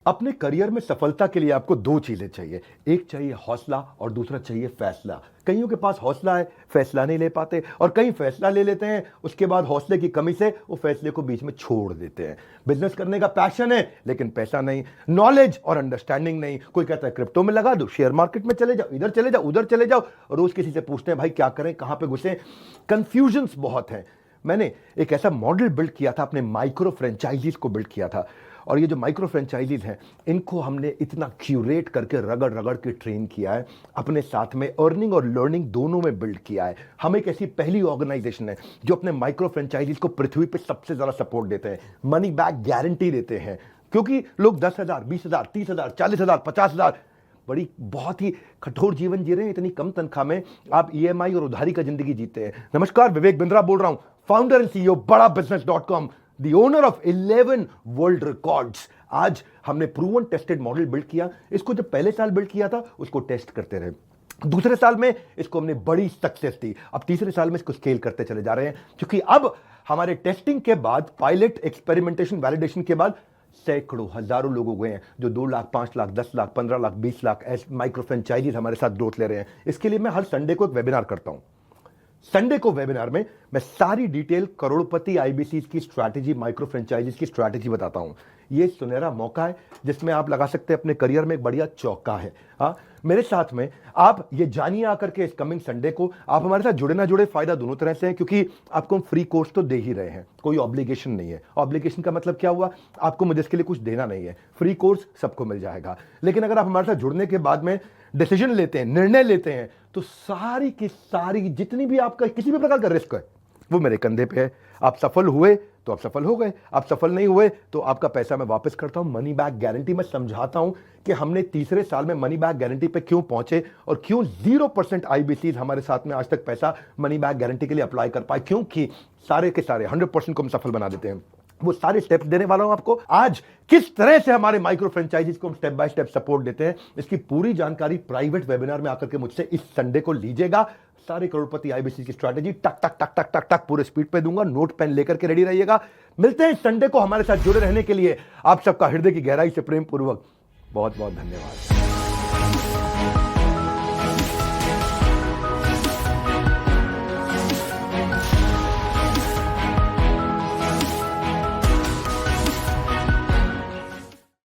अपने करियर में सफलता के लिए आपको दो चीजें चाहिए। एक चाहिए हौसला और दूसरा चाहिए फैसला। कईयों के पास हौसला है, फैसला नहीं ले पाते, और कई फैसला ले लेते हैं, उसके बाद हौसले की कमी से वो फैसले को बीच में छोड़ देते हैं। बिजनेस करने का पैशन है लेकिन पैसा नहीं, नॉलेज और अंडरस्टैंडिंग नहीं। कोई कहता है क्रिप्टो में लगा दो, शेयर मार्केट में चले जाओ, इधर चले जाओ, उधर चले जाओ। रोज किसी से पूछते हैं भाई क्या करें, कहां पे घुसे। कंफ्यूजन्स बहुत हैं। मैंने एक ऐसा मॉडल बिल्ड किया था, अपने माइक्रो फ्रेंचाइजीज को बिल्ड किया था, और ये जो माइक्रो फ्रेंचाइजीज हैं इनको हमने इतना क्यूरेट करके रगड़ रगड़ के ट्रेन किया है, अपने साथ में अर्निंग और लर्निंग दोनों में बिल्ड किया है। हम एक ऐसी पहली ऑर्गेनाइजेशन है जो अपने माइक्रो फ्रेंचाइजीज को पृथ्वी पे सबसे ज्यादा सपोर्ट देते हैं, मनी बैक गारंटी देते हैं। क्योंकि लोग 10,000, 20,000, 30,000, 40,000, 50,000 बड़ी बहुत ही कठोर जीवन जी रहे हैं। इतनी कम तनख्वाह में आप ईएमआई और उधारी का जिंदगी जीते हैं। नमस्कार, विवेक बिंद्रा बोल रहा हूं, founder and CEO Bada business dot com, the owner of 11 world records. आज हमने प्रूवन टेस्टेड मॉडल बिल्ड किया। इसको जब पहले साल बिल्ड किया था उसको टेस्ट करते रहे, दूसरे साल में इसको हमने बड़ी सक्सेस दी, अब तीसरे साल में इसको स्केल करते चले जा रहे हैं। क्योंकि अब हमारे टेस्टिंग के बाद, पायलट, एक्सपेरिमेंटेशन, वैलिडेशन के बाद सैकड़ों, हजारों लोग हो गए हैं जो 2 लाख, 5 लाख, 10 लाख, 15 लाख, 20 लाख ऐसे माइक्रो फ्रेंचाइजीज हमारे साथ ग्रोथ ले रहे हैं। इसके लिए मैं हर संडे को एक वेबिनार करता हूं। संडे को वेबिनार में मैं सारी डिटेल करोड़पति आईबीसी की स्ट्रैटेजी, माइक्रो फ्रेंचाइजीज की स्ट्रैटेजी बताता हूं। ये सुनहरा मौका है जिसमें आप लगा सकते हैं अपने करियर में एक बढ़िया चौका है। हाँ, मेरे साथ में आप ये जानिए आकर के इस कमिंग संडे को। आप हमारे साथ जुड़े ना जुड़े, फायदा दोनों तरह से है, क्योंकि आपको हम फ्री कोर्स तो दे ही रहे हैं, कोई ऑब्लिगेशन नहीं है। ऑब्लिगेशन का मतलब क्या हुआ, आपको मुझे इसके लिए कुछ देना नहीं है। फ्री कोर्स सबको मिल जाएगा। लेकिन अगर आप हमारे साथ जुड़ने के बाद में डिसीजन लेते हैं, निर्णय लेते हैं, तो सारी की सारी जितनी भी आपका किसी भी प्रकार का रिस्क है वो मेरे कंधे पे है। आप सफल हुए तो आप सफल हो गए, आप सफल नहीं हुए तो आपका पैसा मैं वापस करता हूं। मनी बैक गारंटी मैं समझाता हूं कि हमने तीसरे साल में मनी बैक गारंटी पे क्यों पहुंचे और क्यों 0% आईबीसी हमारे साथ में आज तक पैसा मनी बैक गारंटी के लिए अप्लाई कर पाए। क्योंकि सारे के सारे 100% को हम सफल बना देते हैं। वो सारे स्टेप्स देने वाला हूं आपको आज। किस तरह से हमारे माइक्रो फ्रेंचाइजीज को हम स्टेप बाय स्टेप सपोर्ट देते हैं, इसकी पूरी जानकारी प्राइवेट वेबिनार में आकर के मुझसे इस संडे को लीजिएगा। सारे करोड़पति आईबीसी की स्ट्रैटेजी टक टक टक टक टक टक पूरे स्पीड पे दूंगा। नोट पेन लेकर के रेडी रहिएगा। मिलते हैं संडे को। हमारे साथ जुड़े रहने के लिए आप सबका हृदय की गहराई से प्रेम पूर्वक बहुत बहुत धन्यवाद।